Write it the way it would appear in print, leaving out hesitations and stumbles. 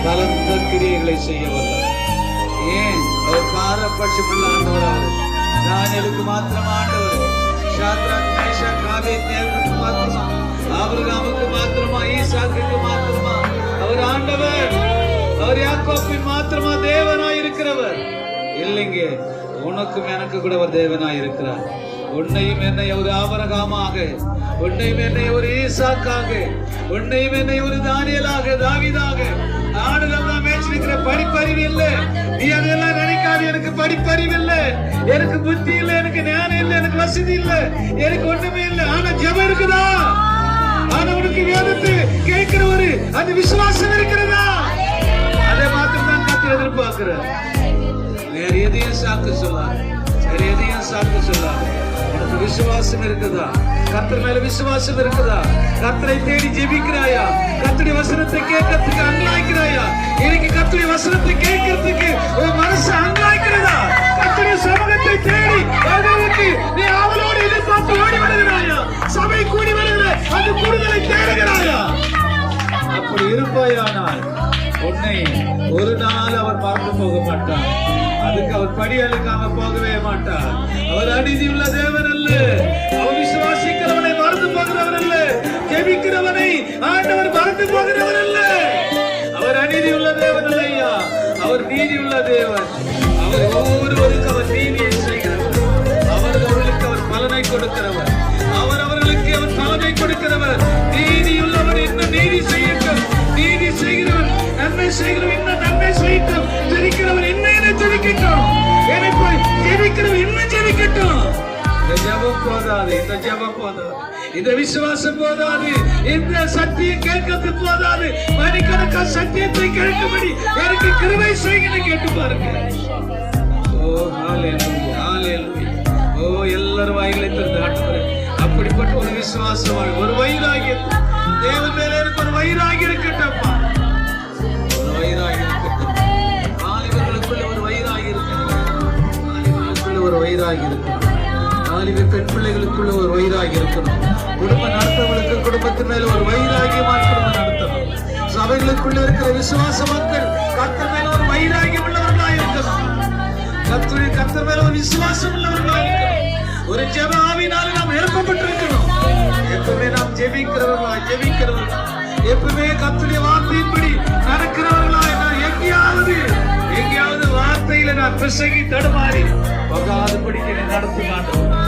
பலத்த கிரியைகளை செய்ய வல்லவர். ஏன் அவர் பாரபட்சமுள்ள ஆண்டவராக தானியேலுக்கு மாத்திரம் ஆண்டவர், சாத்ராக் மேஷாக் ஆபேத்நேகோவுக்கு மாத்திரமா, ஆபிரகாமுக்கு மாத்திரமா, ஈசாக்குக்கு மாத்திரமா அவர் ஆண்டவர்? அவர் யாக்கோபின் மாத்திரமா தேவனாய் இருக்கிறவர் இல்லைங்க. உனக்கும் எனக்கு கூட ஒரு தேவனாய் இருக்கிறார். உன்னையும் என்னை ஒரு ஆபிரகாமாக, உன்னையும் என்னை ஒரு ஈசாக்காக, உன்னையும் என்னை ஒரு தானியேலாக, தாவீதாக ஆடுதான் மேய்ச்சிருக்கிற. படிப்பறிவு இல்லை, நீ அதெல்லாம் நினைக்காது. எனக்கு படிப்பறிவு இல்லை, எனக்கு புத்தி இல்லை, எனக்கு ஞானம் இல்லை, எனக்கு வசதி இல்லை, எனக்கு ஒண்ணுமே இல்லை. ஆனா ஜெபம் இருக்குதா? ஆனா உனக்கு வேதத்தை கேட்கிற ஒரு அந்த விசுவாசம் இருக்கிறதா? அதை மாத்திரம் தான் கர்த்தர் எதிர்பார்க்கிறார். வேற எதையும் சாக்கு சொல்லாது, வேற எதையும் சாக்கு சொல்லாது. உனக்கு விசுவாசம் இருக்குதா? கர்த்தர் மேல விசுவாசம் இருக்குதா? கர்த்தரை தேடி ஜெபிக்கிறாயா? கர்த்தருடைய வசனத்தை கேட்கறதுக்கு அங்கலாய்க்கிறாயா? இன்னைக்கு கர்த்தருடைய வசனத்தை கேட்கறதுக்கு உன் மனசு அங்கலாய்க்கிறதா? கர்த்தருடைய சமூகத்தை தேடி வருவதற்கு நீ அவளோடு எதிர்பார்த்து ஓடி வருகிறாயா? சபை கூடி வருகிற அந்த கூடுதலை தேடுகிறாயா? அப்படி இருப்பாயானால் உன்னை ஒரு நாள் அவர் மறந்து போக மாட்டார். அதுக்கு அவர் படி அழுக்காம போகவே மாட்டார். அவர் அநீதி உள்ள தேவன் அல்ல. அவர் விசுவாசிக்கிறவனை மறந்து போகிறவர் அல்ல. ஜெபிக்கிறவனை ஆண்டவர் மறந்து போகிறவர் அல்ல. அவர் அநீதி உள்ள தேவன் அல்லையா, அவர் நீதி உள்ள தேவன். அவர் ஒவ்வொருவருக்கு அவர் நீதியை செய்கிறவர். அவர்களுக்கு அவர் பலனை கொடுக்கிறவர். அவர்களுக்கு அவர் பலனை கொடுக்கிறவர். நீதியுள்ளவர் இன்னும் நீதி செய்யட்டும். நீதி செய்கிறவர் நன்மை செய்கிறவர் இன்னும் நன்மை செய்யட்டும். ஜெபிக்கிறவர் இன்னும் ஜெபிக்கட்டும். என்னை போய் ஜெபிக்கிறவர் இன்னும் ஜெபிக்கட்டும். இந்த ஜெபம் போதாது, இந்த ஜெபம் போதாது, இந்த விசுவாசம் போதாது, இந்த சத்தியம் கேட்கறது போதாது. மணிக்கணக்கா சத்தியத்தை கேட்கும்படி எனக்கு கிருபை செய்யுங்க கேட்டு பாருங்க. ஓ ஹalleluya, ஹalleluya. ஓ எல்லாரும் வாய்களை திறந்து ஆண்டவரே, அப்படிப்பட்ட ஒரு விசுவாசம், ஒரு வைராகியம் தேவன் மேல எனக்கு ஒரு வைராகியம் இருக்கட்டும்ப்பா. ஒரு வைராகியம் இருக்கட்டும். ஆலிவர்களுக்குள்ள ஒரு வைராகியம் இருக்கட்டும். ஆலிவர்களுக்குள்ள ஒரு வைராகியம் இருக்கணும். ஆலிவ பெண் பிள்ளைகளுக்குள்ள ஒரு வைராகியம் இருக்கணும். குடும்பம் நடத்தவர்களுக்கு குடும்பத்தின் மேல ஒரு வைராகியமா குடும்பம் நடத்தணும். சபைகளுக்குள்ள இருக்கிற விசுவாச மக்கள் கர்த்தர் மேல ஒரு வைராகியம் உள்ளவர்களா இருக்கணும். கர்த்தர் மேல ஒரு விசுவாசம் உள்ளவர்களா இருக்கணும். ஒரு ஜெப ஆவியினால நாம் எழுப்பப்பட்டிருக்கணும். எப்பவுமே நாம் ஜெபிக்கிறவர்களா, எப்பவுமே கர்த்தருடைய வார்த்தையின்படி நடக்கிறவர்களா. எங்கேயாவது வார்த்தையில நான் பிரசங்கி தடுமாறி போகாதபடி நடத்தும் ஆண்டவர்.